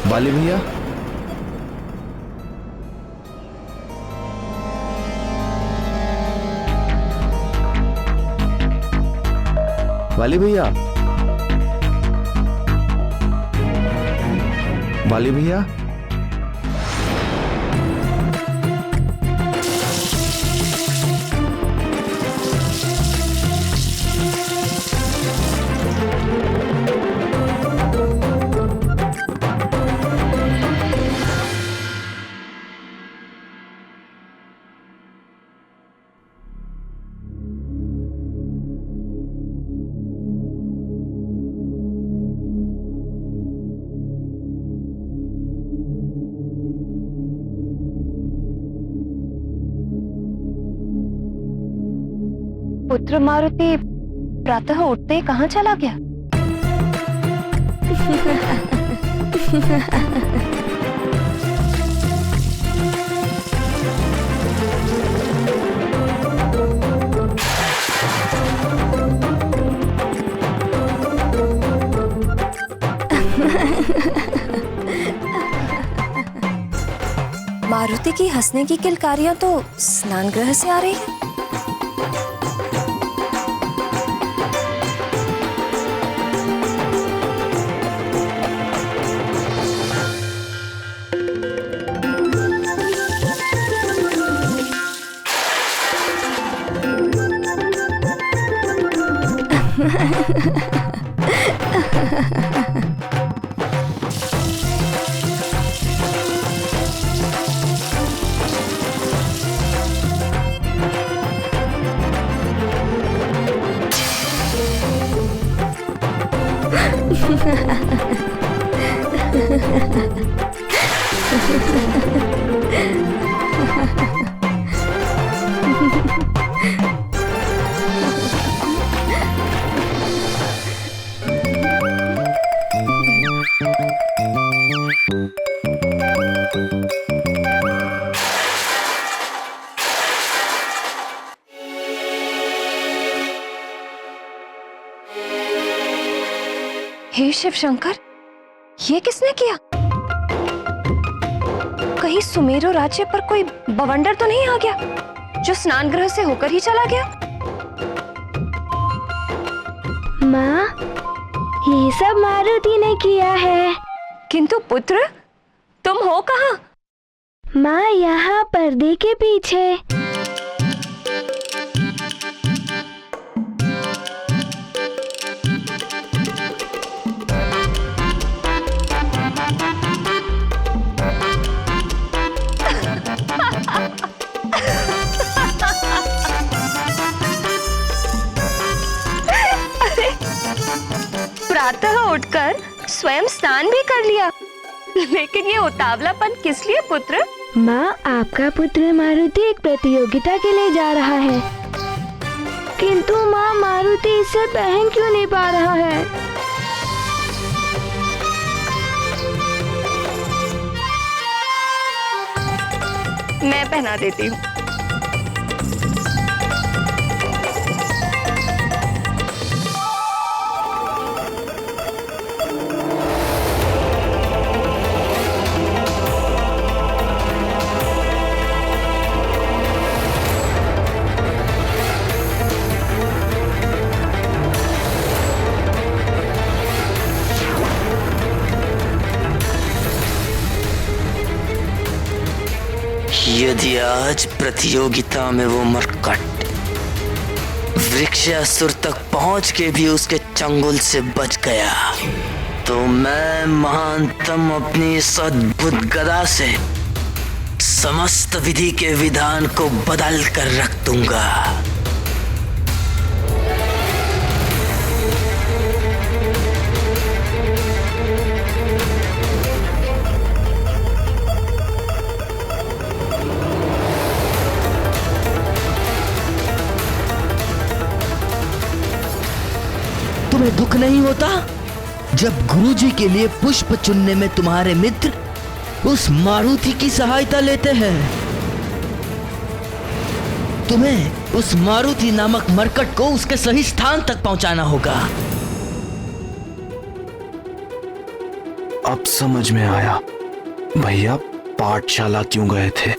वाली भैया, वाली भैया, वाली भैया, पुत्र मारुति प्रातः उठते ही कहाँ चला गया? मारुति की हंसने की किलकारियां तो स्नान गृह से आ रही है। हे शिव शंकर, ये किसने किया? कहीं सुमेरु राज्य पर कोई बवंडर तो नहीं आ गया जो स्नान गृह से होकर ही चला गया? माँ, ये सब मारुति ने किया है। किंतु पुत्र, तुम हो कहाँ? माँ, यहाँ पर्दे के पीछे। प्रातः उठकर स्वयं स्नान भी कर लिया, लेकिन ये उतावलापन किस लिए पुत्र? माँ, आपका पुत्र मारुति एक प्रतियोगिता के लिए जा रहा है, किंतु माँ, मारुति इसे पहन क्यों नहीं पा रहा है? मैं पहना देती हूँ। यदि आज प्रतियोगिता में वो मरकट वृक्षासुर तक पहुंच के भी उसके चंगुल से बच गया, तो मैं महानतम अपनी इस अद्भुत गदा से समस्त विधि के विधान को बदल कर रख दूंगा। तुम्हें दुख नहीं होता जब गुरुजी के लिए पुष्प चुनने में तुम्हारे मित्र उस मारुति की सहायता लेते हैं? तुम्हें उस मारुति नामक मरकट को उसके सही स्थान तक पहुंचाना होगा। अब समझ में आया भैया पाठशाला क्यों गए थे।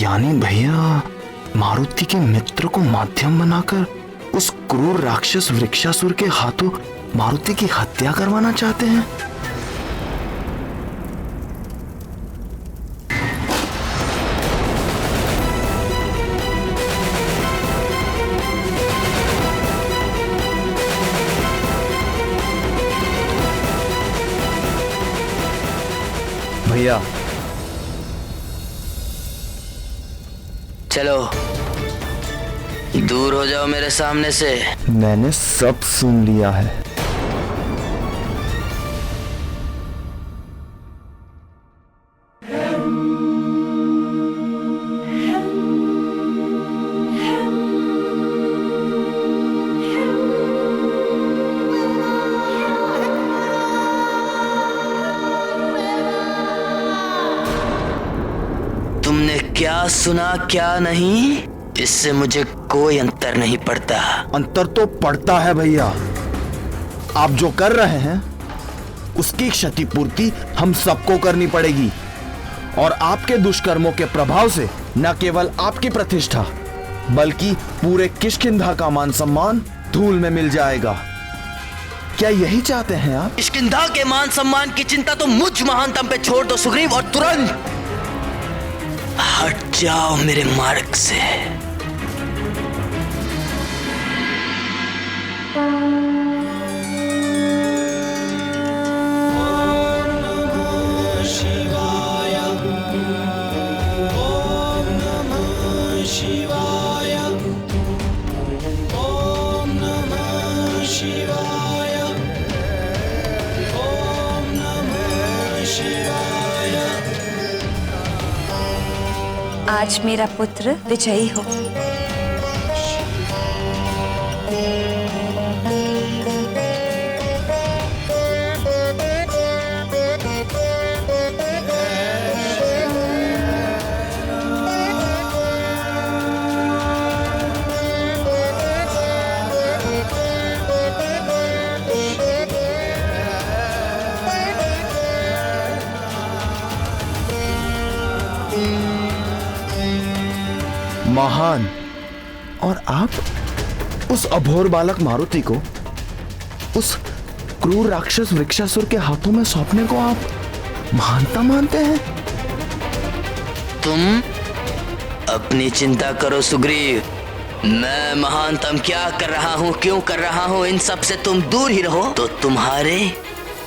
यानी भैया मारुति के मित्र को माध्यम बनाकर उस क्रूर राक्षस वृक्षासुर के हाथों मारुति की हत्या करवाना चाहते हैं। भैया चलो दूर हो जाओ मेरे सामने से। मैंने सब सुन लिया है। तुमने क्या सुना क्या नहीं, इससे मुझे कोई अंतर नहीं पड़ता। अंतर तो पड़ता है भैया। आप जो कर रहे हैं उसकी क्षतिपूर्ति हम सबको करनी पड़ेगी और आपके दुष्कर्मों के प्रभाव से न केवल आपकी प्रतिष्ठा बल्कि पूरे किष्किंधा का मान सम्मान धूल में मिल जाएगा। क्या यही चाहते हैं आप? किष्किंधा के मान सम्मान की चिंता तो मुझ महानतम पे छोड़ दो सुग्रीव, और तुरंत हट जाओ मेरे मार्ग से। आज मेरा पुत्र विजयी हो। महान, और आप उस अभोर बालक मारुति को उस क्रूर राक्षस वृक्षासुर के हाथों में सौंपने को आप महानता मानते हैं? तुम अपनी चिंता करो सुग्रीव, मैं महानतम क्या कर रहा हूँ, क्यों कर रहा हूँ, इन सब से तुम दूर ही रहो तो तुम्हारे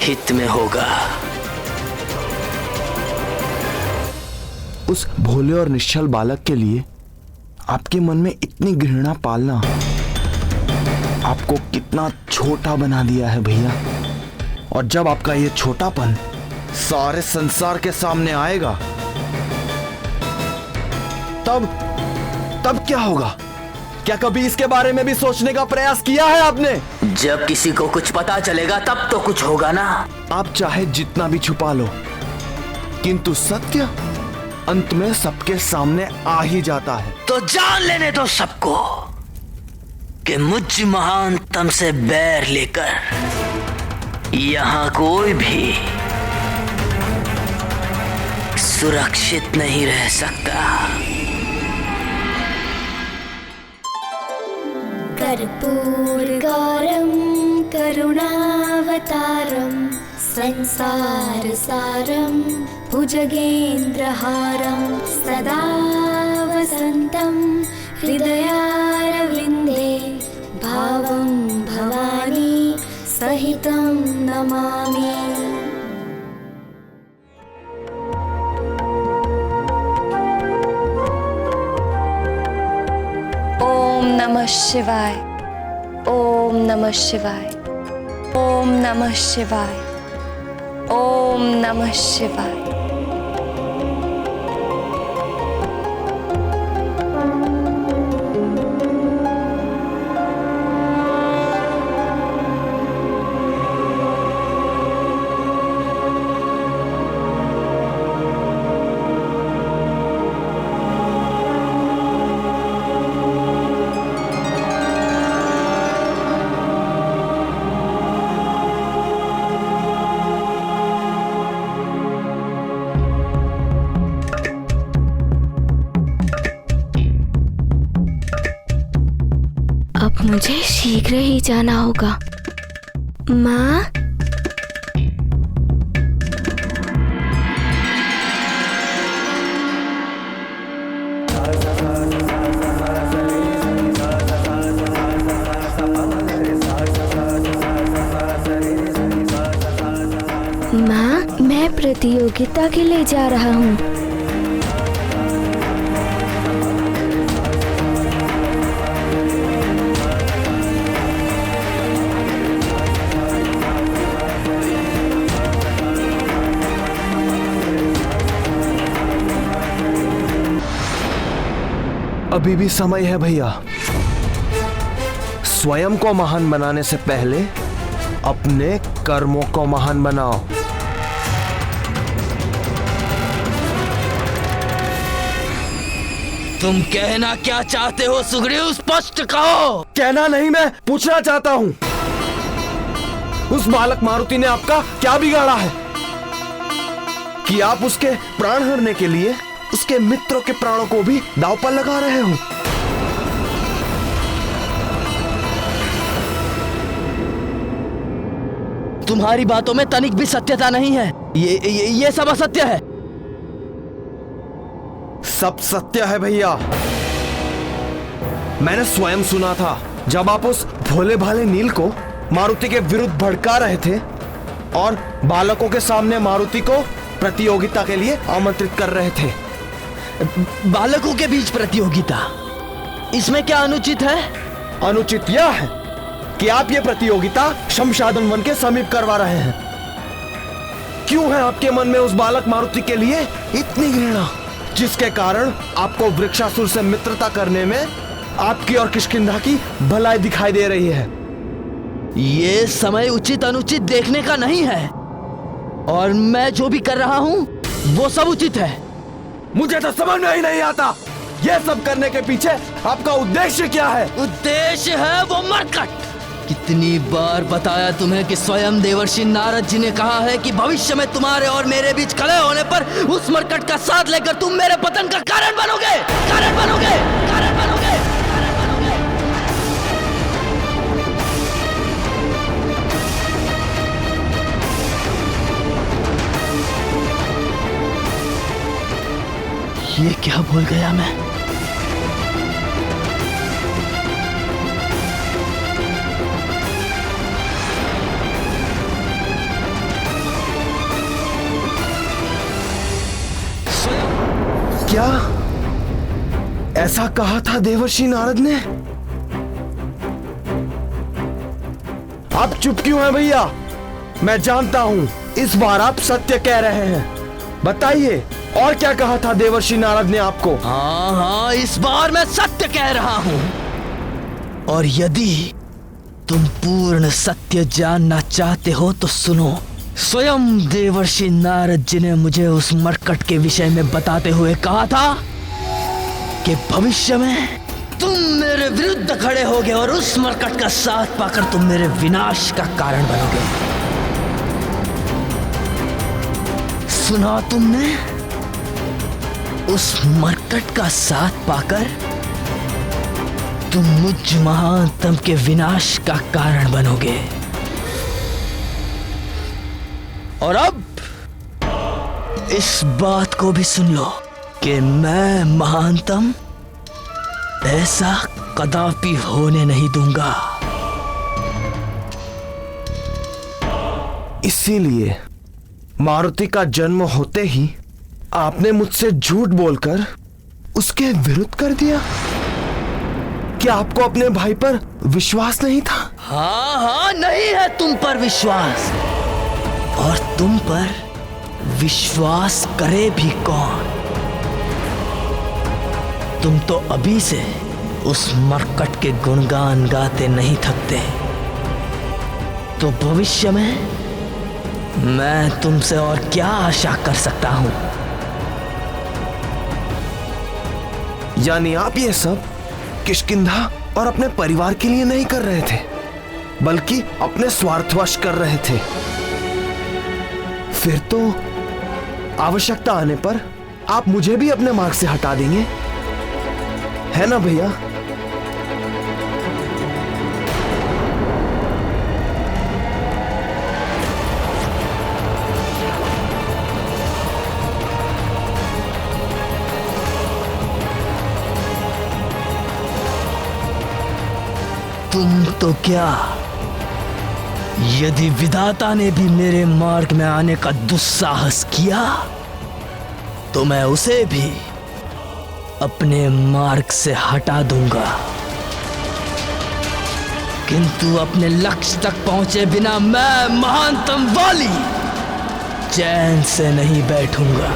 हित में होगा। उस भोले और निश्चल बालक के लिए आपके मन में इतनी घृणा पालना आपको कितना छोटा बना दिया है भैया। और जब आपका ये छोटापन सारे संसार के सामने आएगा तब क्या होगा? क्या कभी इसके बारे में भी सोचने का प्रयास किया है आपने? जब किसी को कुछ पता चलेगा तब तो कुछ होगा ना। आप चाहे जितना भी छुपा लो किंतु सत्य अंत में सबके सामने आ ही जाता है। तो जान लेने दो सबको कि मुझ महानतम से बैर लेकर यहां कोई भी सुरक्षित नहीं रह सकता। कर्पूरगौरं करुणावतारं संसारसारं भुजगेन्द्रहारं सदा वसन्तं हृदयारविन्दे भावं भवानी सहितं नमामि। ओम नमः शिवाय, ओम नमः शिवाय, ओम नमः शिवाय, ओम नमः शिवाय। मुझे शीघ्र ही जाना होगा। माँ, माँ, मैं प्रतियोगिता के लिए जा रहा हूँ। अभी भी समय है भैया। स्वयं को महान बनाने से पहले अपने कर्मों को महान बनाओ। तुम कहना क्या चाहते हो सुग्रीव? स्पष्ट कहो। कहना नहीं, मैं पूछना चाहता हूं, उस बालक मारुति ने आपका क्या बिगाड़ा है कि आप उसके प्राण हरने के लिए उसके मित्रों के प्राणों को भी दांव पर लगा रहे हो? तुम्हारी बातों में तनिक भी सत्यता नहीं है। ये सब असत्य है। सब सत्य है भैया। मैंने स्वयं सुना था जब आप उस भोले भाले नील को मारुति के विरुद्ध भड़का रहे थे और बालकों के सामने मारुति को प्रतियोगिता के लिए आमंत्रित कर रहे थे। बालकों के बीच प्रतियोगिता, इसमें क्या अनुचित है? अनुचित यह है कि आप ये प्रतियोगिता शमशादन वन के समीप करवा रहे हैं। क्यों है आपके मन में उस बालक मारुति के लिए इतनी घृणा, जिसके कारण आपको वृक्षासुर से मित्रता करने में आपकी और किष्किंधा की भलाई दिखाई दे रही है? ये समय उचित अनुचित देखने का नहीं है, और मैं जो भी कर रहा हूं वो सब उचित है। मुझे तो समझ में ही नहीं आता, ये सब करने के पीछे आपका उद्देश्य क्या है? उद्देश्य है वो मरकट। कितनी बार बताया तुम्हें कि स्वयं देवर्षि नारद जी ने कहा है कि भविष्य में तुम्हारे और मेरे बीच कलह होने पर उस मरकट का साथ लेकर तुम मेरे पतन का कारण बनोगे, कारण बनोगे, कारण बनोगे, कारण बनोगे। ये क्या भूल गया मैं? क्या ऐसा कहा था देवर्षि नारद ने? आप चुप क्यों हैं भैया? मैं जानता हूं इस बार आप सत्य कह रहे हैं। बताइए, और क्या कहा था देवर्षि नारद ने आपको? हाँ, इस बार मैं सत्य कह रहा हूं। और यदि तुम पूर्ण सत्य जानना चाहते हो तो सुनो। स्वयं देवर्षि नारद जी ने मुझे उस मरकट के विषय में बताते हुए कहा था कि भविष्य में तुम मेरे विरुद्ध खड़े होगे और उस मरकट का साथ पाकर तुम मेरे विनाश का कारण बनोगे। सुना तुमने? उस मरकट का साथ पाकर तुम मुझ महानतम के विनाश का कारण बनोगे। और अब इस बात को भी सुन लो कि मैं महानतम ऐसा कदापि होने नहीं दूंगा। इसीलिए मारुति का जन्म होते ही आपने मुझसे झूठ बोलकर उसके विरुद्ध कर दिया। क्या आपको अपने भाई पर विश्वास नहीं था? हाँ, नहीं है तुम पर विश्वास। और तुम पर विश्वास करे भी कौन? तुम तो अभी से उस मरकट के गुणगान गाते नहीं थकते। तो भविष्य में मैं तुमसे और क्या आशा कर सकता हूं? यानी आप ये सब किष्किंधा और अपने परिवार के लिए नहीं कर रहे थे, बल्कि अपने स्वार्थवश कर रहे थे। फिर तो आवश्यकता आने पर आप मुझे भी अपने मार्ग से हटा देंगे, है ना भैया? तो क्या, यदि विधाता ने भी मेरे मार्ग में आने का दुस्साहस किया तो मैं उसे भी अपने मार्ग से हटा दूंगा, किंतु अपने लक्ष्य तक पहुंचे बिना मैं महानतम वाली चैन से नहीं बैठूंगा।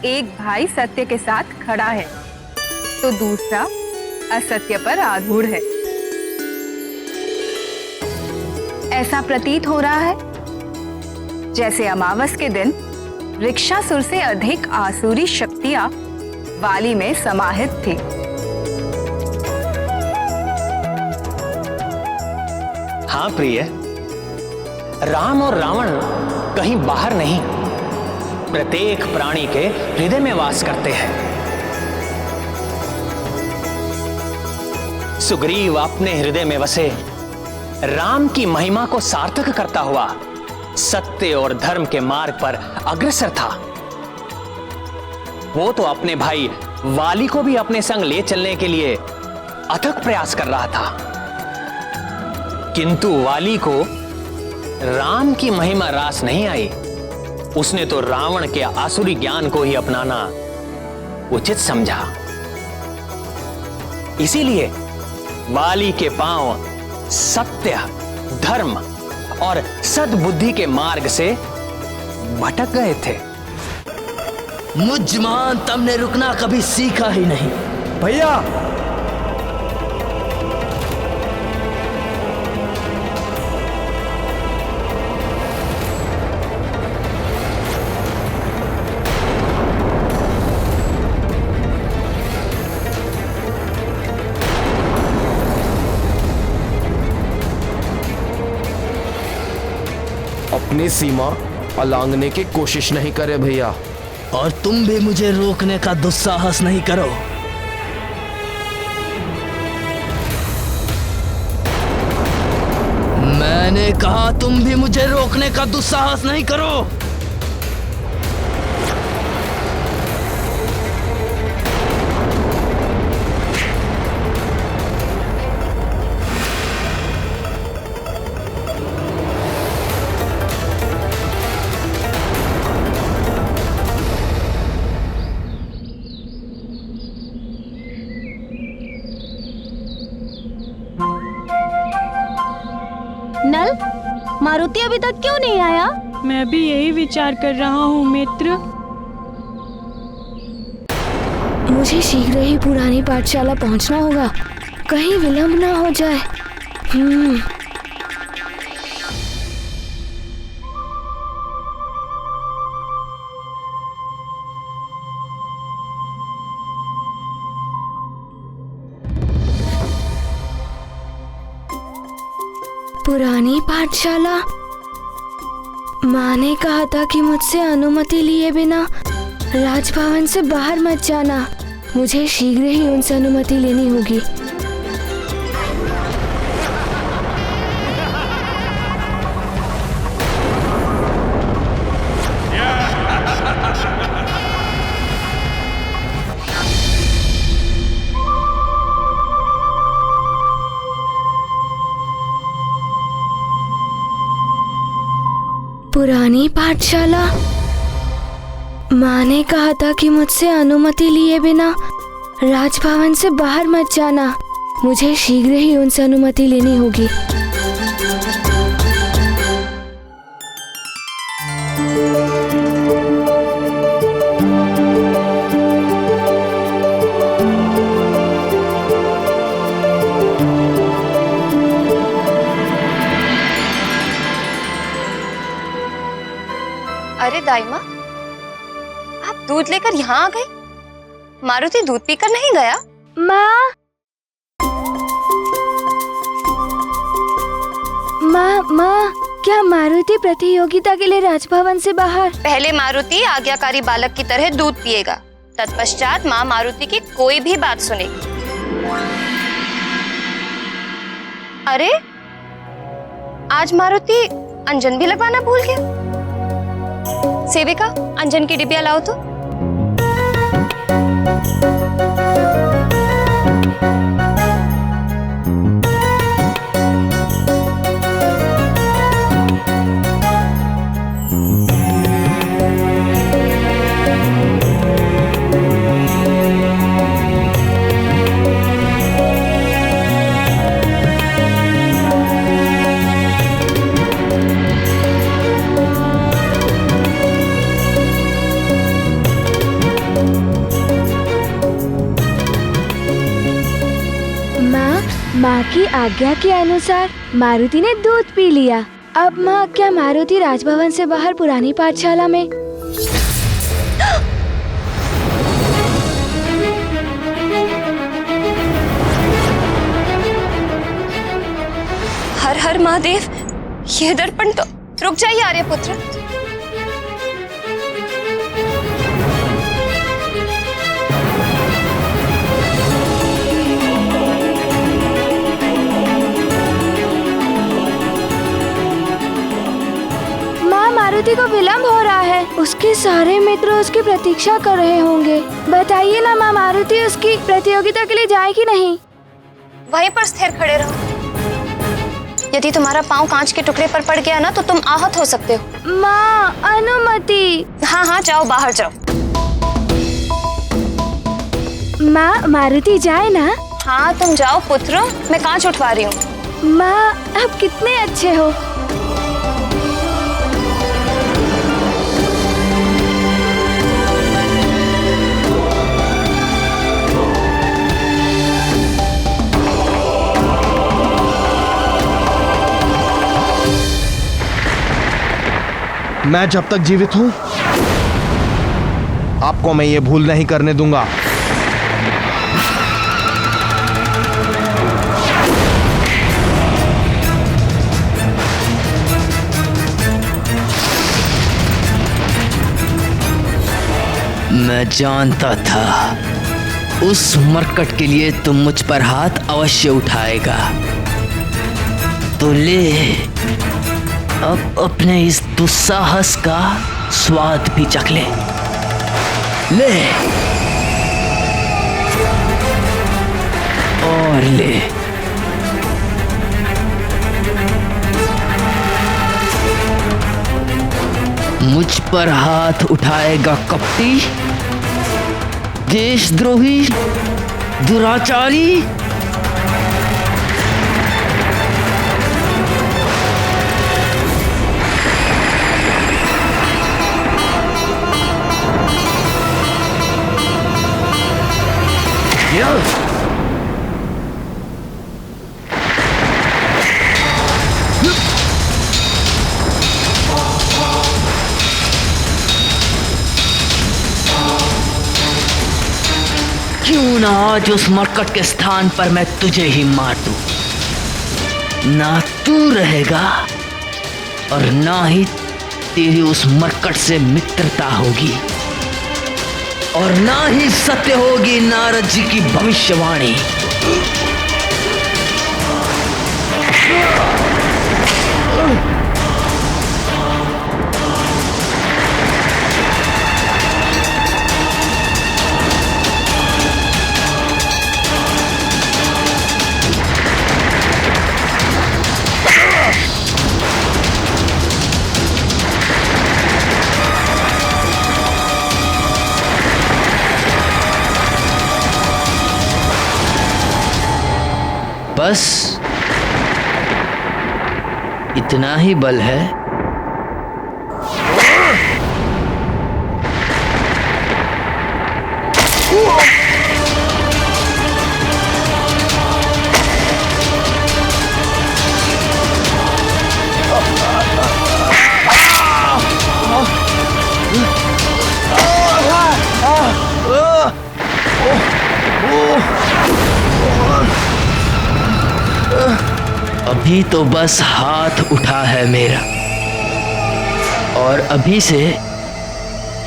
एक भाई सत्य के साथ खड़ा है तो दूसरा असत्य पर आरूढ़ है। ऐसा प्रतीत हो रहा है जैसे अमावस के दिन रिक्षासुर से अधिक आसुरी शक्तियां वाली में समाहित थी। हाँ प्रिय, राम और रावण कहीं बाहर नहीं, प्रत्येक प्राणी के हृदय में वास करते हैं। सुग्रीव अपने हृदय में वसे राम की महिमा को सार्थक करता हुआ सत्य और धर्म के मार्ग पर अग्रसर था। वो तो अपने भाई वाली को भी अपने संग ले चलने के लिए अथक प्रयास कर रहा था, किंतु वाली को राम की महिमा रास नहीं आई। उसने तो रावण के आसुरी ज्ञान को ही अपनाना उचित समझा। इसीलिए वाली के पांव सत्य, धर्म और सद्बुद्धि के मार्ग से भटक गए थे। मुझ महानतम ने रुकना कभी सीखा ही नहीं। भैया, अपनी सीमा अलांघने की कोशिश नहीं करे भैया। और तुम भी मुझे रोकने का दुस्साहस नहीं करो। मैंने कहा तुम भी मुझे रोकने का दुस्साहस नहीं करो। नल, मारुति अभी तक क्यों नहीं आया? मैं भी यही विचार कर रहा हूँ मित्र। मुझे शीघ्र ही पुरानी पाठशाला पहुंचना होगा, कहीं विलंब ना हो जाए। पुरानी पाठशाला। माँ ने कहा था कि मुझसे अनुमति लिए बिना राजभवन से बाहर मत जाना। मुझे शीघ्र ही उनसे अनुमति लेनी होगी। पुरानी पाठशाला। माँ ने कहा था कि मुझसे अनुमति लिए बिना राजभवन से बाहर मत जाना। मुझे शीघ्र ही उनसे अनुमति लेनी होगी। अरे दाइमा, आप दूध लेकर यहाँ आ गए? मारुति दूध पीकर नहीं गया? माँ, माँ, माँ, क्या मारुति प्रतियोगिता के लिए राजभवन से बाहर? पहले मारुति आज्ञाकारी बालक की तरह दूध पिएगा, तत्पश्चात माँ मारुति की कोई भी बात सुनेगी। अरे आज मारुति अंजन भी लगवाना भूल गया। सेविका, अंजन की डिबिया लाओ तो। माँ की आज्ञा के अनुसार मारुति ने दूध पी लिया। अब माँ, क्या मारुति राजभवन से बाहर पुरानी पाठशाला में? हर हर महादेव, यह दर्पण तो। रुक जाइए आर्यपुत्र। मारुति को विलंब हो रहा है। उसके सारे मित्र उसकी प्रतीक्षा कर रहे होंगे। बताइए ना माँ, मारुति उसकी प्रतियोगिता के लिए जाए कि नहीं? वहीं पर स्थिर खड़े रहो। यदि तुम्हारा पाँव कांच के टुकड़े पर पड़ गया ना तो तुम आहत हो सकते हो। माँ, अनुमति। हाँ हाँ, जाओ, बाहर जाओ। माँ, मारुति जाए ना? हाँ तुम जाओ पुत्र, मैं कांच उठवा रही हूँ। माँ, आप कितने अच्छे हो। मैं जब तक जीवित हूं आपको मैं ये भूल नहीं करने दूंगा। मैं जानता था उस मरकट के लिए तुम मुझ पर हाथ अवश्य उठाएगा। तो ले, अब अपने इस दुस्साहस का स्वाद भी चख ले। ले और ले। मुझ पर हाथ उठाएगा कपटी, देशद्रोही, दुराचारी। क्यों ना आज उस मरकट के स्थान पर मैं तुझे ही मार दूं। ना तू रहेगा और ना ही तेरी उस मरकट से मित्रता होगी, और ना ही सत्य होगी नारद जी की भविष्यवाणी। बस इतना ही बल है। अभी तो बस हाथ उठा है मेरा, और अभी से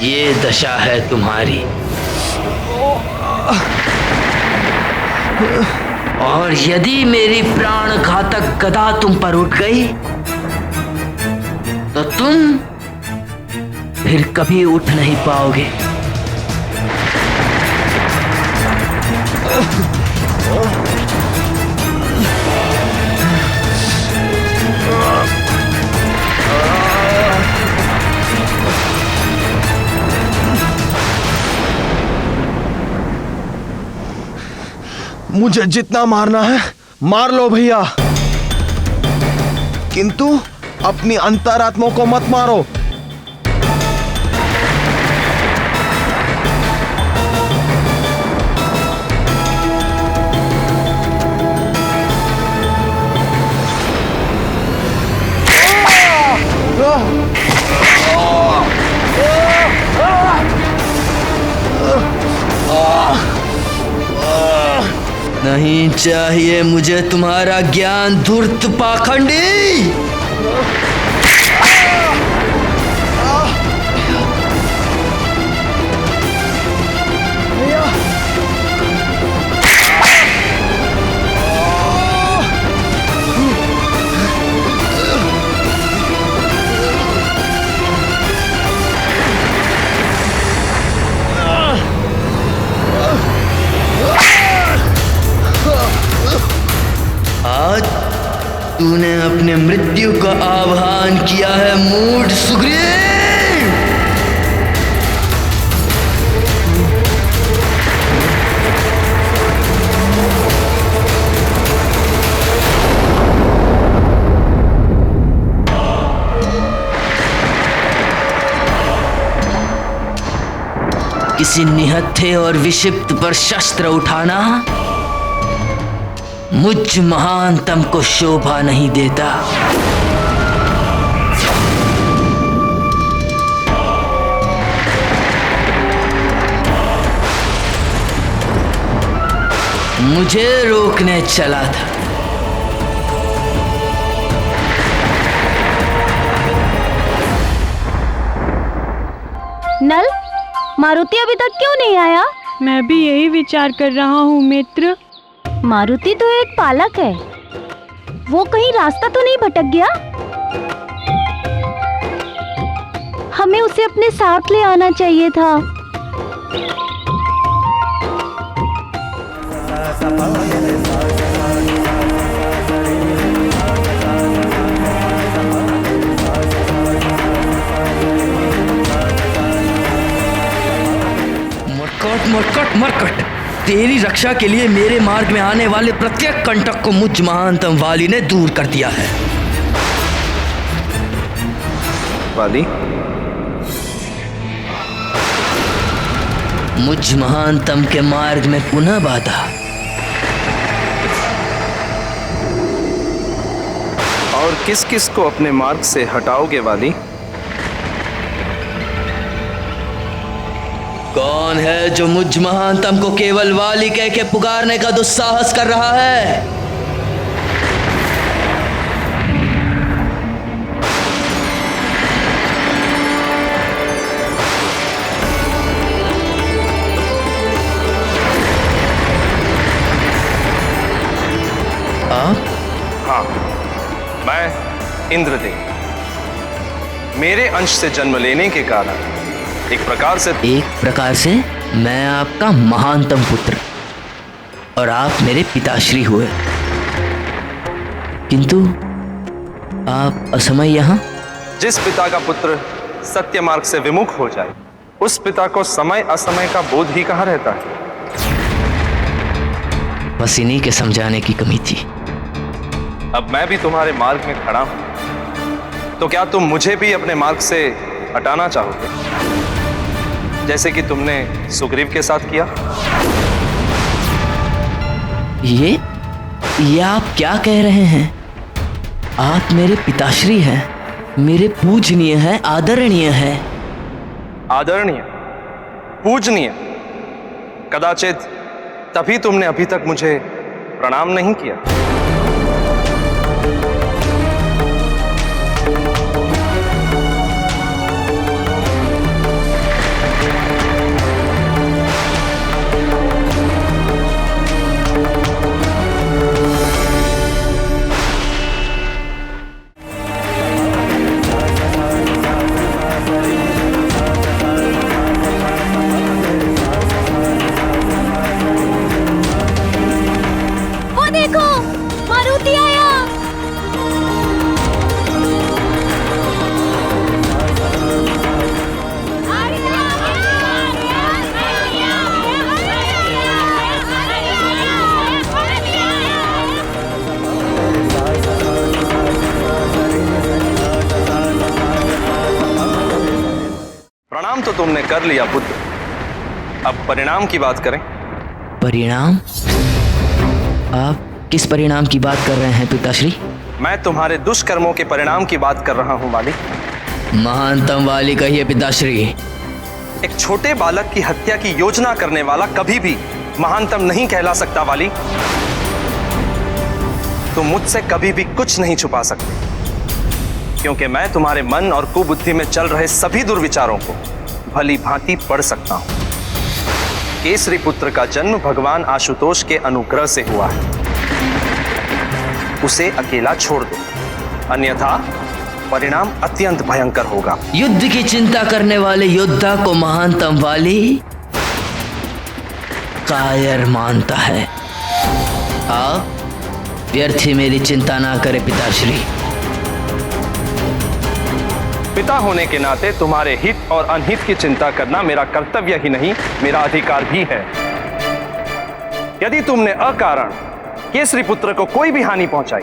ये दशा है तुम्हारी। और यदि मेरी प्राण घातक गदा तुम पर उठ गई तो तुम फिर कभी उठ नहीं पाओगे। मुझे जितना मारना है मार लो भैया, किंतु अपनी अंतरात्मा को मत मारो। नहीं चाहिए मुझे तुम्हारा ज्ञान धूर्त पाखंडी। आज तूने अपने मृत्यु का आह्वान किया है मूढ़ सुग्रीव। किसी निहत्थे और विक्षिप्त पर शस्त्र उठाना मुझ महानतम को शोभा नहीं देता। मुझे रोकने चला था। नल, मारुति अभी तक क्यों नहीं आया? मैं भी यही विचार कर रहा हूँ मित्र। मारुति तो एक पालक है, वो कहीं रास्ता तो नहीं भटक गया? हमें उसे अपने साथ ले आना चाहिए था। मरकट मरकट, तेरी रक्षा के लिए मेरे मार्ग में आने वाले प्रत्येक कंटक को मुझ महानतम वाली ने दूर कर दिया है। वाली, मुझ महानतम के मार्ग में पुनः बाधा। और किस किस को अपने मार्ग से हटाओगे वाली? कौन है जो मुझ महानतम को केवल वाली कह के पुकारने का दुस्साहस कर रहा है? आप? हाँ, मैं इंद्रदेव। मेरे अंश से जन्म लेने के कारण एक प्रकार से मैं आपका महानतम पुत्र और आप मेरे पिताश्री हुए। किंतु आप असमय यहाँ? जिस पिता का पुत्र सत्य मार्ग से विमुख हो जाए, उस पिता को समय असमय का बोध ही कहाँ रहता है। बस इन्हीं के समझाने की कमी थी। अब मैं भी तुम्हारे मार्ग में खड़ा हूं, तो क्या तुम मुझे भी अपने मार्ग से हटाना चाहोगे, जैसे कि तुमने सुग्रीव के साथ किया? ये आप क्या कह रहे हैं? आप मेरे पिताश्री हैं, मेरे पूजनीय हैं, आदरणीय हैं। आदरणीय, पूजनीय, कदाचित तभी तुमने अभी तक मुझे प्रणाम नहीं किया। तो तुमने कर लिया पुत्र, अब परिणाम की बात करें। परिणाम? आप किस परिणाम की बात कर रहे हैं पिताश्री? मैं तुम्हारे दुष्कर्मों के परिणाम की बात कर रहा हूं वाली। महानतम वाली कहिए पिताश्री। एक छोटे बालक की हत्या की योजना करने वाला कभी भी महानतम नहीं कहला सकता वाली। तुम मुझसे कभी भी कुछ नहीं छुपा सकते, क्योंकि मैं तुम्हारे मन और कुबुद्धि में चल रहे सभी दुर्विचारों को भली भांति पढ़ सकता हूं। केसरी पुत्र का जन्म भगवान आशुतोष के अनुग्रह से हुआ है। उसे अकेला छोड़ दो, अन्यथा परिणाम अत्यंत भयंकर होगा। युद्ध की चिंता करने वाले योद्धा को महानतम वाली कायर मानता है। आप व्यर्थ ही मेरी चिंता ना करें पिताश्री। पिता होने के नाते तुम्हारे हित और अनहित की चिंता करना मेरा कर्तव्य ही नहीं, मेरा अधिकार भी है। यदि तुमने अकारण केसरी पुत्र को कोई भी हानि पहुंचाई,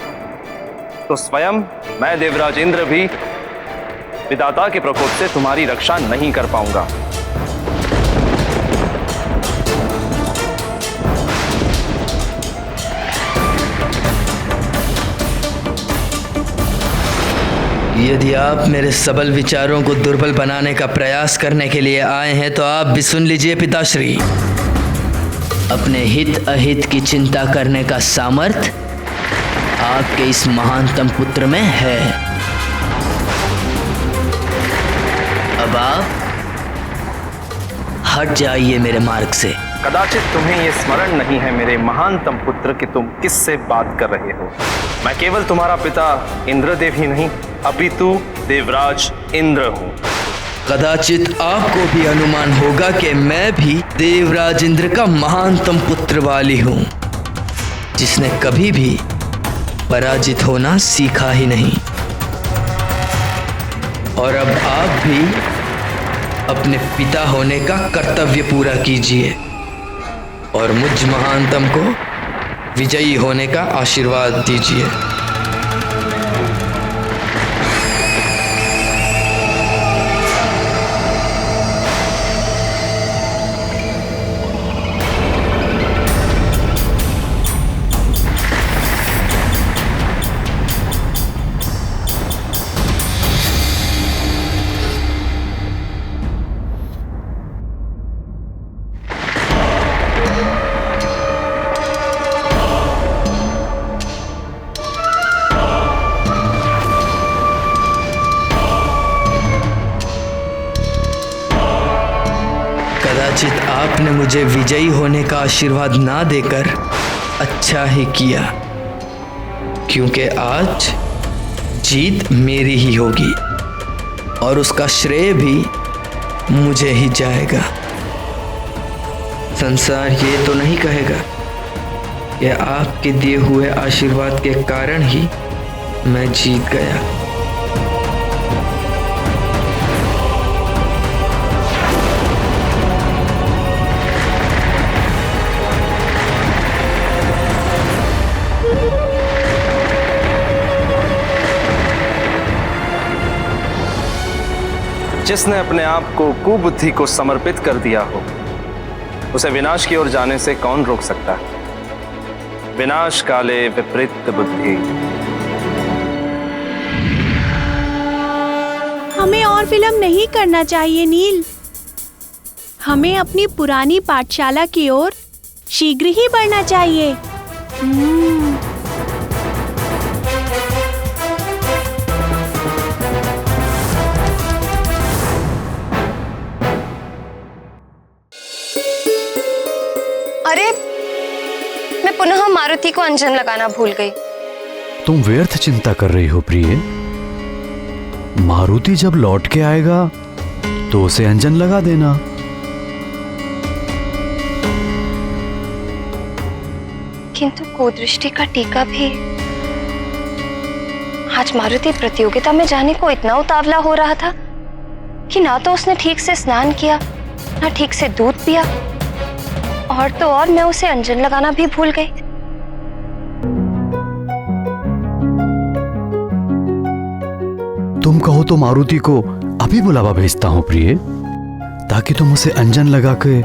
तो स्वयं मैं देवराज इंद्र भी विधाता के प्रकोप से तुम्हारी रक्षा नहीं कर पाऊंगा। यदि आप मेरे सबल विचारों को दुर्बल बनाने का प्रयास करने के लिए आए हैं तो आप भी सुन लीजिए पिताश्री। अपने हित अहित की चिंता करने का सामर्थ्य आपके इस महानतम पुत्र में है। अब आप हट जाइए मेरे मार्ग से। कदाचित तुम्हें यह स्मरण नहीं है मेरे महानतम पुत्र कि तुम किससे बात कर रहे हो। मैं केवल तुम्हारा पिता इंद्रदेव ही नहीं, अपितु देवराज इंद्र हूं। कदाचित आपको भी अनुमान होगा कि मैं भी देवराज इंद्र का महानतम पुत्र वाली हूं, जिसने कभी भी पराजित होना सीखा ही नहीं। और अब आप भी अपने पिता होने का कर्तव्य पूरा कीजिए और मुझ महानतम को विजयी होने का आशीर्वाद दीजिए। कदाचित आपने मुझे विजयी होने का आशीर्वाद ना देकर अच्छा ही किया, क्योंकि आज जीत मेरी ही होगी और उसका श्रेय भी मुझे ही जाएगा। संसार ये तो नहीं कहेगा कि आपके दिए हुए आशीर्वाद के कारण ही मैं जीत गया। जिसने अपने आप को कुबुद्धि को समर्पित कर दिया हो, उसे विनाश की ओर जाने से कौन रोक सकता है। विनाश काले विपरीत बुद्धि। हमें और विलंब नहीं करना चाहिए नील। हमें अपनी पुरानी पाठशाला की ओर शीघ्र ही बढ़ना चाहिए। अरे, मैं पुनः मारुति को अंजन लगाना भूल गई। तुम व्यर्थ चिंता कर रही हो प्रिय। मारुति जब लौट के आएगा तो उसे अंजन लगा देना। किंतु कुदृष्टि का टीका भी। आज मारुति प्रतियोगिता में जाने को इतना उतावला हो रहा था कि ना तो उसने ठीक से स्नान किया, ना ठीक से दूध पिया, और तो और मैं उसे अंजन लगाना भी भूल गई। तुम कहो तो मारुति को अभी बुलावा भेजता हूं प्रिय। था कि तुम उसे अंजन लगा के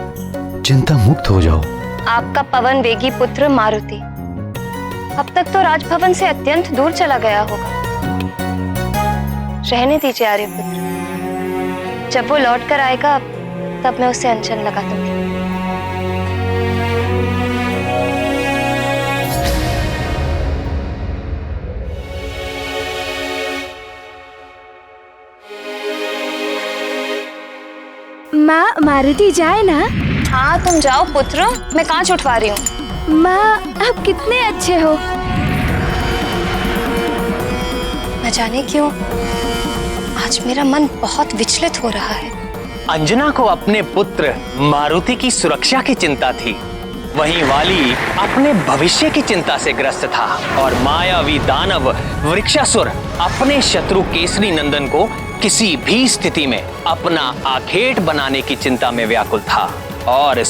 चिंता मुक्त हो जाओ। आपका पवन वेगी पुत्र मारुति अब तक तो राजभवन से अत्यंत दूर चला गया होगा। रहने दीजिए आर्यपुत्र, जब वो लौट कर आएगा तब मैं उसे अंजन लगा दूंगी। माँ, मारुति जाए ना? हाँ तुम जाओ पुत्र, मैं कांच उठवा रही हूँ। माँ, आप कितने अच्छे हो। न जाने क्यों आज मेरा मन बहुत विचलित हो रहा है। अंजना को अपने पुत्र मारुति की सुरक्षा की चिंता थी, वहीं वाली अपने भविष्य की चिंता से ग्रस्त था और मायावी दानव वृक्षासुर अपने शत्रु केसरी नंदन को किसी भी स्थिति में अपना आखेट बनाने की चिंता में व्याकुल था। और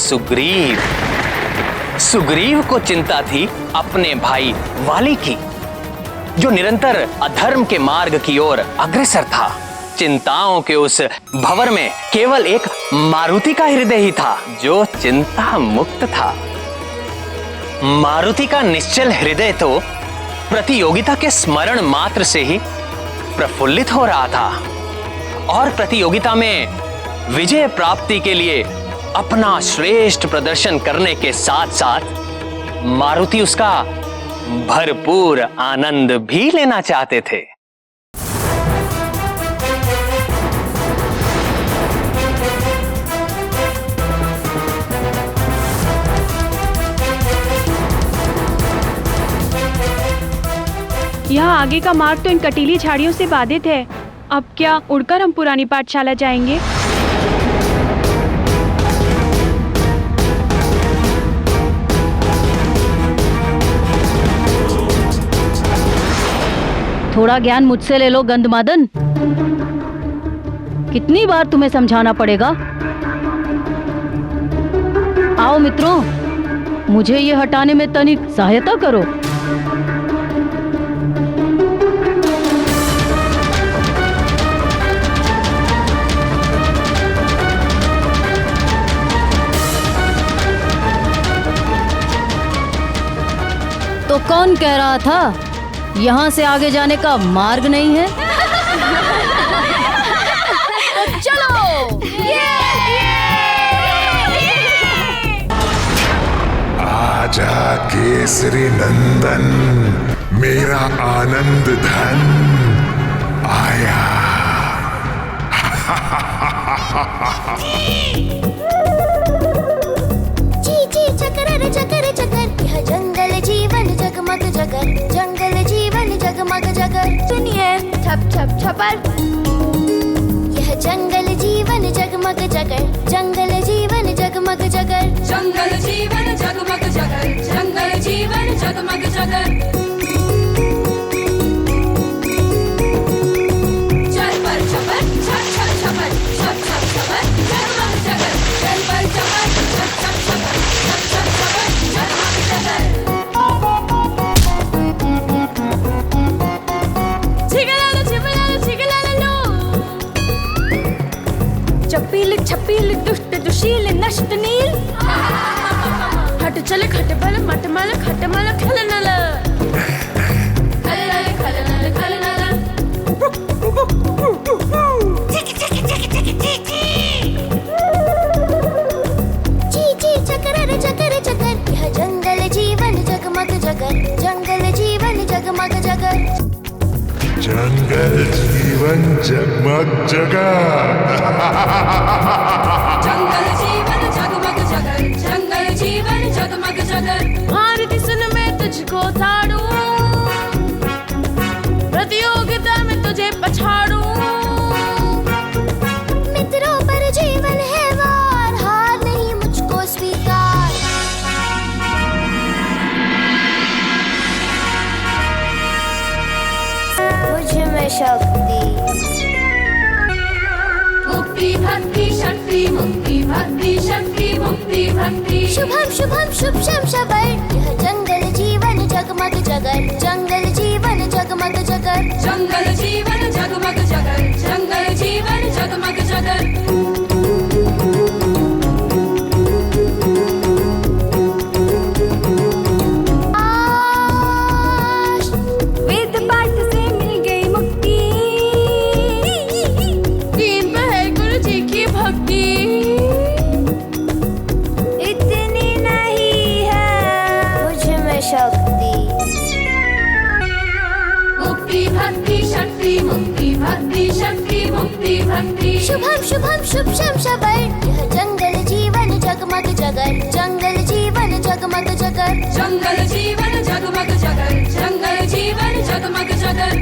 सुग्रीव को चिंता थी अपने भाई वाली की, जो निरंतर अधर्म के मार्ग की ओर अग्रसर था। चिंताओं के उस भंवर में केवल एक मारुति का हृदय ही था जो चिंता मुक्त था। मारुति का निश्चल हृदय तो प्रतियोगिता के स्मरण मात्र से ही प्रफुल्लित हो रहा था और प्रतियोगिता में विजय प्राप्ति के लिए अपना श्रेष्ठ प्रदर्शन करने के साथ साथ मारुति उसका भरपूर आनंद भी लेना चाहते थे। यहाँ आगे का मार्ग तो इन कटीली झाड़ियों से बाधित है। अब क्या उड़कर हम पुरानी पाठशाला जाएंगे? थोड़ा ज्ञान मुझसे ले लो गंधमादन। कितनी बार तुम्हें समझाना पड़ेगा? आओ मित्रों, मुझे ये हटाने में तनिक सहायता करो। तो कौन कह रहा था यहाँ से आगे जाने का मार्ग नहीं है? तो चलो। आजा केसरी नंदन, मेरा आनंद धन आया। चकर चकर यह जंगल जीवन जगमग जगर, जंगल जीवन जगमग जगर। सुनिए छप छप छपर, यह जंगल जीवन जगमग जगर, जंगल जीवन जगमग जगर, जंगल जीवन जगमग जगर, जंगल जीवन जगमग जगर। चल पर छपर छप छप छपर, छप छप छपर जगमग जगर, चल पर छपर छप छप छपर, छप छप छपर जगमग जगर। छिगलालो छिगलालो छिगलालो, चपील छपील दुष्ट दुशील नष्ट नील, हट चले खट बल मट मल खट मल खलनल, खलनल खलनल खलनल। चिक चिक चिक चिक चिक ची चकर चकर चकर, यह जंगल जीवन जगमग जगर, जंगल जीवन जगमग जगर, जंगल जीवन जगमग जगर। जंगल जीवन जगमग जगर, जंगल जीवन जगमग जगर। भारती सुन मैं तुझको ताड़ू, प्रतियोगिता में तुझे पछाड़ू। मित्रों पर जीवन है वार, हार नहीं मुझको स्वीकार। मुझ में शक्ति मुक्ति भक्ति शक्ति, मुक्ति भक्ति शक्ति, मुक्ति भक्ति। शुभम शुभम शुभ शम शबर, यह जंगल जीवन जगमग जगर, जंगल जीवन जगमग जगर, जंगल जीवन जगमग जगर, जंगल जीवन जगमग जगर। शुभ शम शबर। यह जंगल जीवन जगमग जगर, जंगल जीवन जगमग जगर, जंगल जीवन जगमग जगर, जंगल जीवन जगमग जगर।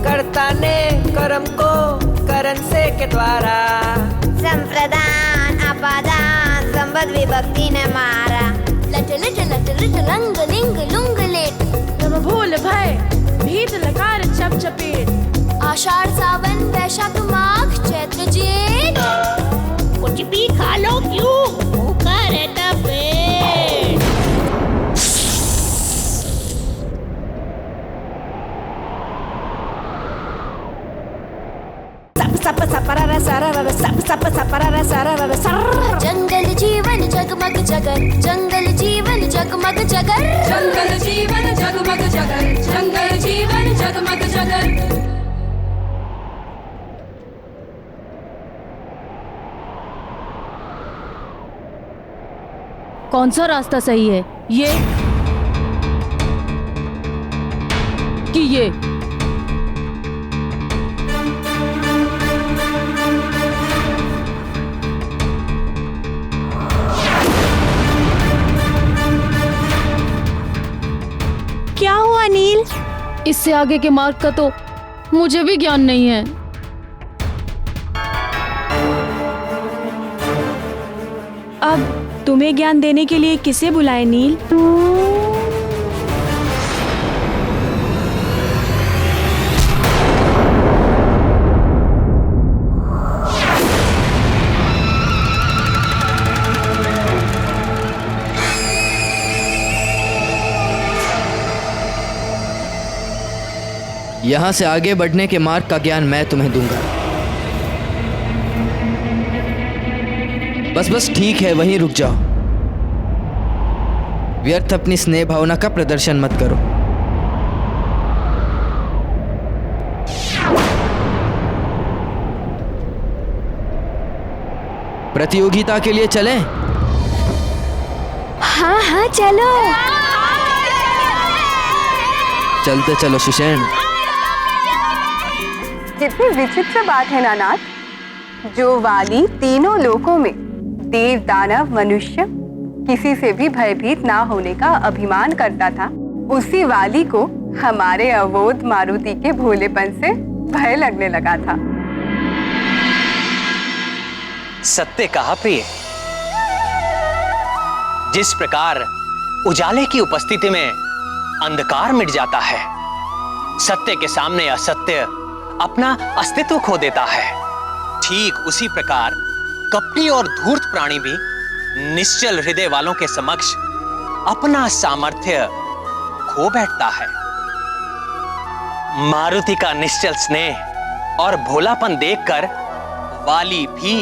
कर्ता ने कर्म को करण से के द्वारा, संप्रदान अपादान संबद्ध विभक्ति ने मारा। लट लट लट लट रंग लिंग लुंग लेट, तब भूल भय भीत लकार चप चपेट। आषाढ़ सावन वैशाख माघ चैत्र जेठ, कुछ भी खा लो क्यों भूखा रहता पेट। सप सपरा सारा सप सप सपरा सारा सर। जंगल जीवन जगमग जगर, जंगल जीवन जगमग जगर, जंगल जीवन जगमग जगर, जंगल जीवन जगमग जगर। कौन सा रास्ता सही है, ये कि ये? क्या हुआ नील? इससे आगे के मार्ग का तो मुझे भी ज्ञान नहीं है। अब तुम्हें ज्ञान देने के लिए किसे बुलाए नील? यहाँ से आगे बढ़ने के मार्ग का ज्ञान मैं तुम्हें दूंगा। बस बस ठीक है, वहीं रुक जाओ। व्यर्थ अपनी स्नेह भावना का प्रदर्शन मत करो। प्रतियोगिता के लिए चलें? हाँ हाँ चलो। चलते चलो सुषेण। कितनी विचित्र बात है नानाथ, जो वाली तीनों लोकों में देव दानव मनुष्य किसी से भी भयभीत ना होने का अभिमान करता था, उसी वाली को हमारे अवोध मारुति के भोलेपन से भय लगने लगा था। सत्य कहा प्रिय। जिस प्रकार उजाले की उपस्थिति में अंधकार मिट जाता है, सत्य के सामने असत्य अपना अस्तित्व खो देता है, ठीक उसी प्रकार कपटी और धूर्त प्राणी भी निश्चल हृदय वालों के समक्ष अपना सामर्थ्य खो बैठता है। मारुति का निश्चल स्नेह और भोलापन देखकर वाली भी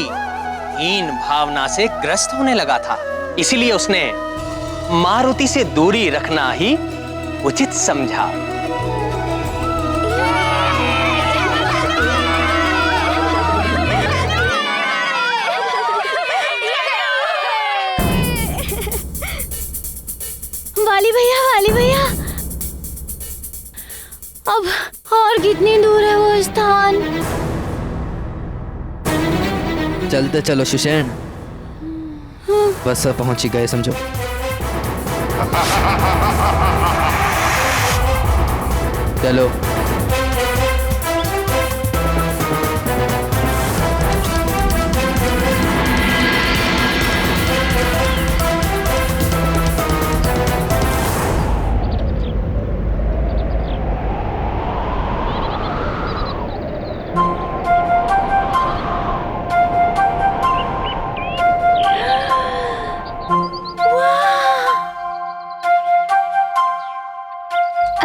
हीन भावना से ग्रस्त होने लगा था। इसीलिए उसने मारुति से दूरी रखना ही उचित समझा। वाली भैया, अब और कितनी दूर है वो स्थान? चलते चलो सुषेण, बस पहुंच ही गए समझो। चलो।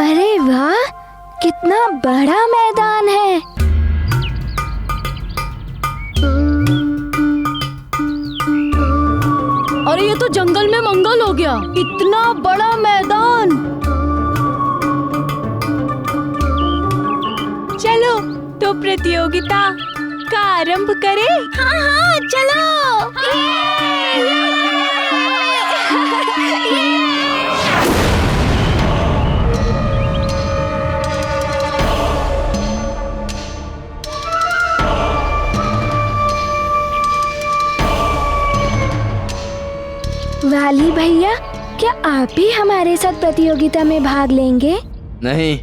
अरे वाह, कितना बड़ा मैदान है। अरे ये तो जंगल में मंगल हो गया, इतना बड़ा मैदान। चलो तो प्रतियोगिता का आरंभ करें। हाँ हाँ चलो। भैया, क्या आप भी हमारे साथ प्रतियोगिता में भाग लेंगे? नहीं,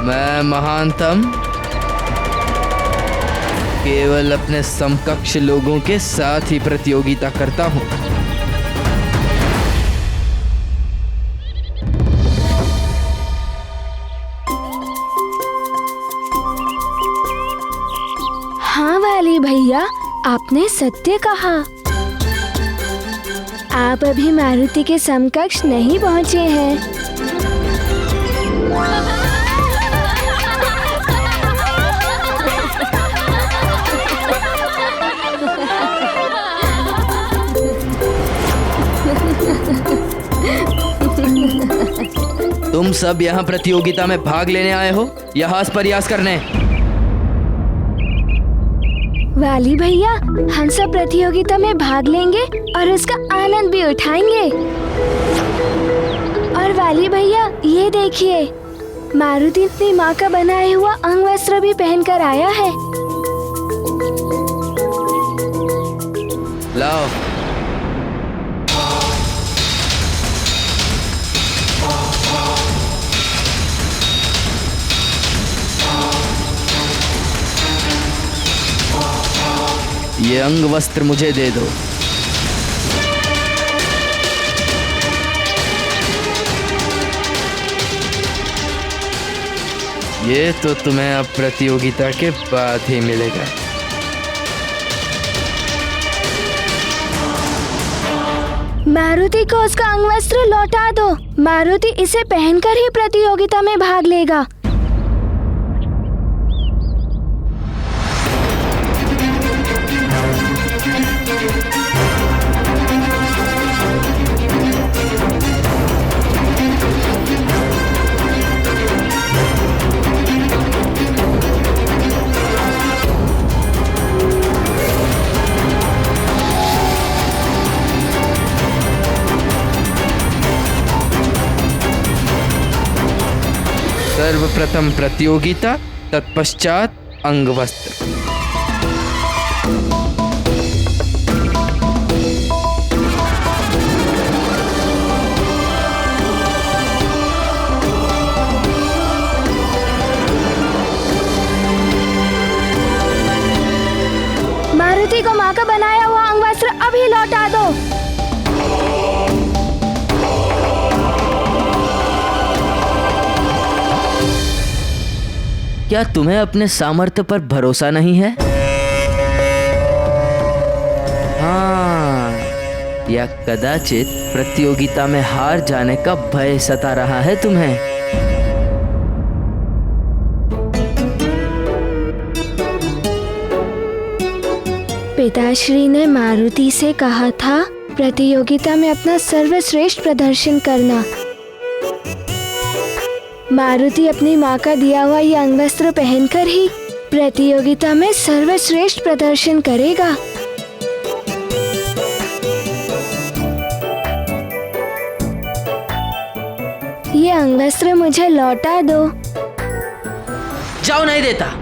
मैं महानतम केवल अपने समकक्ष लोगों के साथ ही प्रतियोगिता करता हूँ। हाँ वाली भैया, आपने सत्य कहा। आप अभी मारुति के समकक्ष नहीं पहुँचे हैं। तुम सब यहाँ प्रतियोगिता में भाग लेने आए हो या हास प्रयास करने? वाली भैया, हम सब प्रतियोगिता में भाग लेंगे और उसका आनंद भी उठाएंगे। और वाली भैया, ये देखिए, मारुति अपनी माँ का बनाया हुआ अंग वस्त्र भी पहनकर आया है। लाओ। ये अंग वस्त्र मुझे दे दो। ये तो तुम्हें अब प्रतियोगिता के बाद ही मिलेगा। मारुति को उसका अंग वस्त्र लौटा दो। मारुति इसे पहनकर ही प्रतियोगिता में भाग लेगा। सर्वप्रथम प्रतियोगिता, तत्पश्चात अंगवस्त्र। मारुति को माँ का बनाया हुआ अंग वस्त्र अभी लौटा दो। क्या तुम्हें अपने सामर्थ्य पर भरोसा नहीं है? हाँ, या कदाचित प्रतियोगिता में हार जाने का भय सता रहा है तुम्हें? पिताश्री ने मारुति से कहा था प्रतियोगिता में अपना सर्वश्रेष्ठ प्रदर्शन करना। मारुति अपनी माँ का दिया हुआ ये अंगवस्त्र पहनकर ही प्रतियोगिता में सर्वश्रेष्ठ प्रदर्शन करेगा। ये अंगवस्त्र मुझे लौटा दो। जाओ, नहीं देता।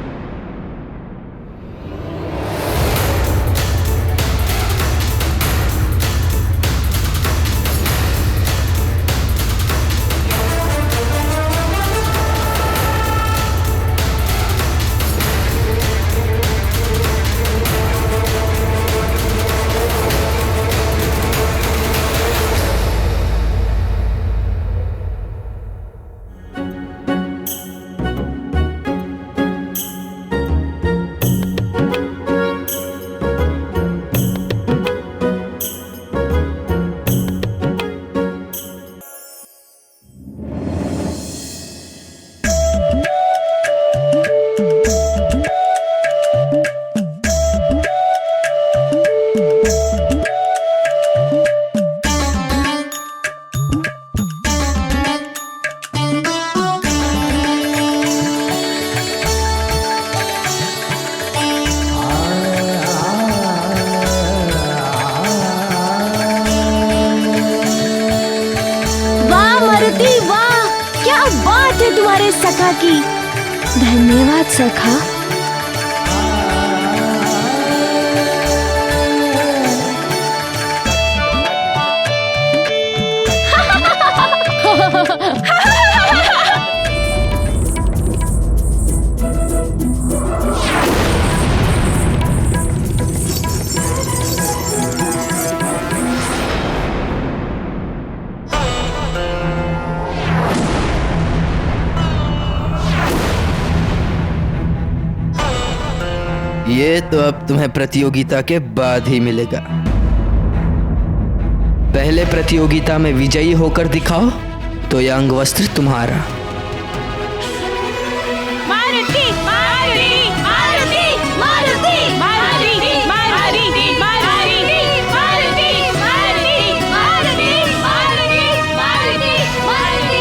तुम्हारे सखा की। धन्यवाद सखा। ये तो अब तुम्हें प्रतियोगिता के बाद ही मिलेगा। पहले प्रतियोगिता में विजयी होकर दिखाओ, तो यह अंग वस्त्र तुम्हारा। मारुति मारुति मारुति मारुति मारुति मारुति मारुति मारुति मारुति मारुति मारुति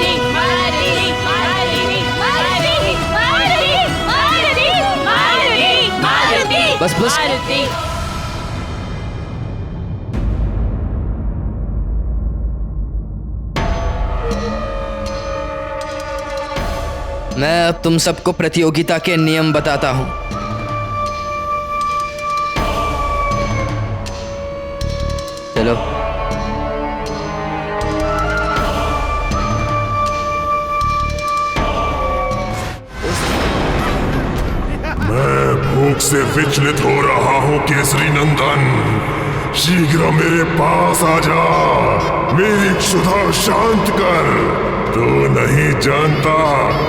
मारुति मारुति मारुति मारुति। बस बस। मैं अब तुम सबको प्रतियोगिता के नियम बताता हूं। चलो। मैं भूख से विचलित हो रहा हूँ केसरी नंदन, शीघ्र मेरे पास आ जा, मेरी क्षुधा शांत कर। तो नहीं जानता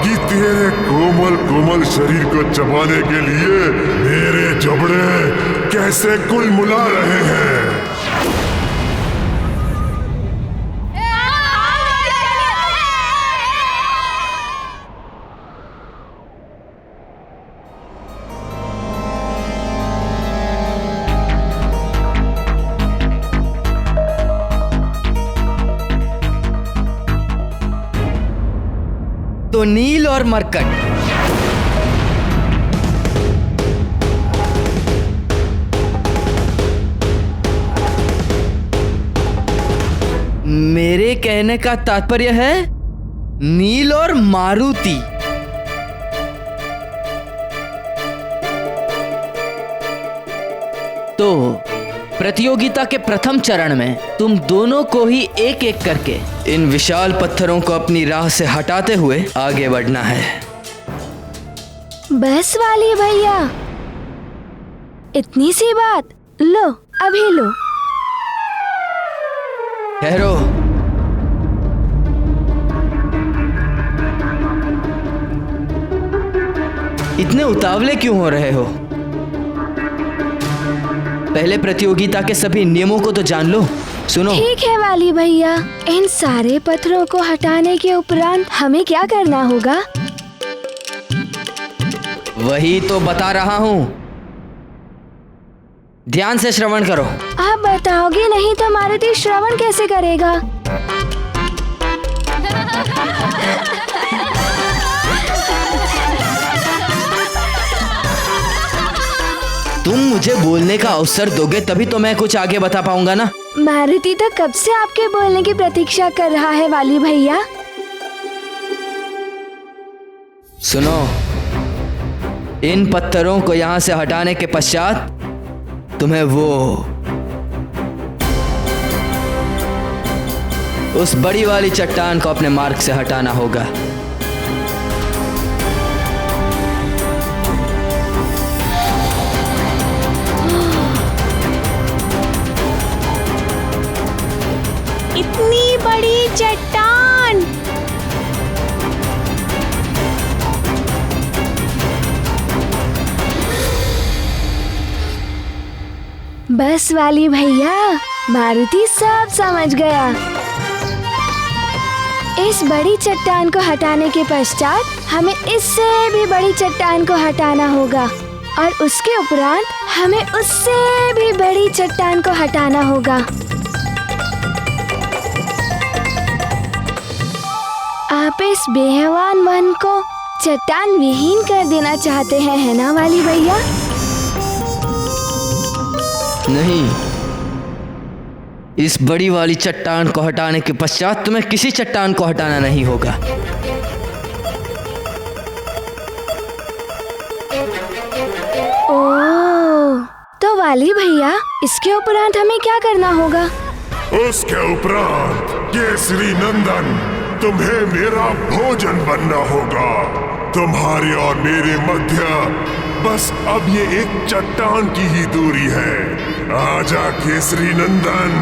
कि तेरे कोमल कोमल शरीर को चबाने के लिए मेरे जबड़े कैसे कुलमुला रहे हैं। तो नील और मरकट, मेरे कहने का तात्पर्य है नील और मारुति। तो प्रतियोगिता के प्रथम चरण में तुम दोनों को ही एक एक करके इन विशाल पत्थरों को अपनी राह से हटाते हुए आगे बढ़ना है। बस वाली भैया, इतनी सी बात, लो अभी लो। ठहरो। इतने उतावले क्यों हो रहे हो? पहले प्रतियोगिता के सभी नियमों को तो जान लो। सुनो। ठीक है वाली भैया, इन सारे पत्थरों को हटाने के उपरांत हमें क्या करना होगा? वही तो बता रहा हूँ, ध्यान से श्रवण करो। आप बताओगे नहीं तो मारुति श्रवण कैसे करेगा? तुम मुझे बोलने का अवसर दोगे तभी तो मैं कुछ आगे बता पाऊंगा ना। मारुति तो कब से आपके बोलने की प्रतीक्षा कर रहा है वाली भैया। सुनो, इन पत्थरों को यहाँ से हटाने के पश्चात तुम्हें उस बड़ी वाली चट्टान को अपने मार्ग से हटाना होगा। इतनी बड़ी चट्टान! बस वाली भैया, मारुति सब समझ गया। इस बड़ी चट्टान को हटाने के पश्चात हमें इससे भी बड़ी चट्टान को हटाना होगा और उसके उपरांत हमें उससे भी बड़ी चट्टान को हटाना होगा। आप इस बेहवान वन को चट्टान विहीन कर देना चाहते हैं, है ना वाली भैया? नहीं, इस बड़ी वाली चट्टान को हटाने के पश्चात तुम्हें किसी चट्टान को हटाना नहीं होगा। ओह, तो वाली भैया, इसके उपरांत हमें क्या करना होगा? उसके उपरांत केसरी नंदन, तुम्हें मेरा भोजन बनना होगा। तुम्हारे और मेरे मध्य बस अब ये एक चट्टान की ही दूरी है। आजा केसरी नंदन,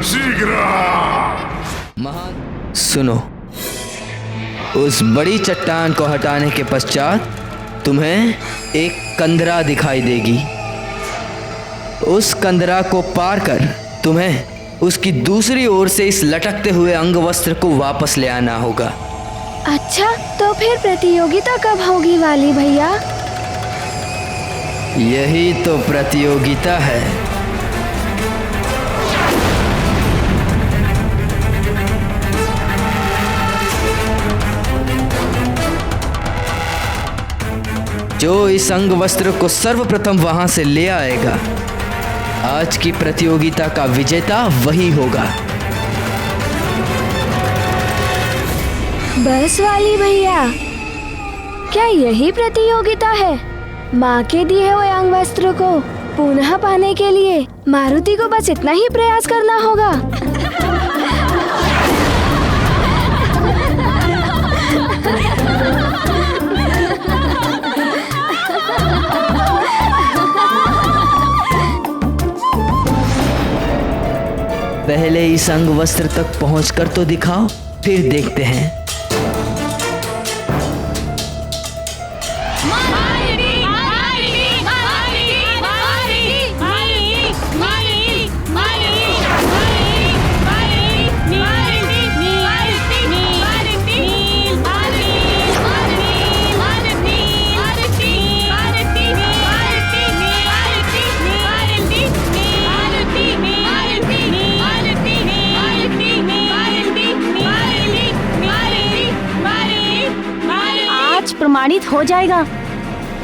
शीघ्र। सुनो, उस बड़ी चट्टान को हटाने के पश्चात तुम्हें एक कंदरा दिखाई देगी। उस कंदरा को पार कर तुम्हें उसकी दूसरी ओर से इस लटकते हुए अंग वस्त्र को वापस ले आना होगा। अच्छा, तो फिर प्रतियोगिता कब होगी वाली भैया? यही तो प्रतियोगिता है। जो इस अंग वस्त्र को सर्वप्रथम वहां से ले आएगा, आज की प्रतियोगिता का विजेता वही होगा। बस वाली भैया, क्या यही प्रतियोगिता है? माँ के दिए हुए अंग वस्त्र को पुनः पाने के लिए मारुति को बस इतना ही प्रयास करना होगा। पहले इस अंग वस्त्र तक पहुंचकर तो दिखाओ, फिर देखते हैं। प्रमाणित हो जाएगा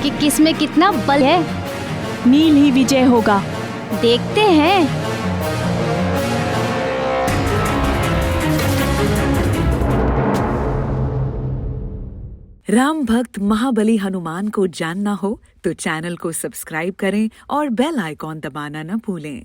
कि किसमें कितना बल है। नील ही विजय होगा। देखते हैं। राम भक्त महाबली हनुमान को जानना हो तो चैनल को सब्सक्राइब करें और बेल आइकॉन दबाना न भूलें।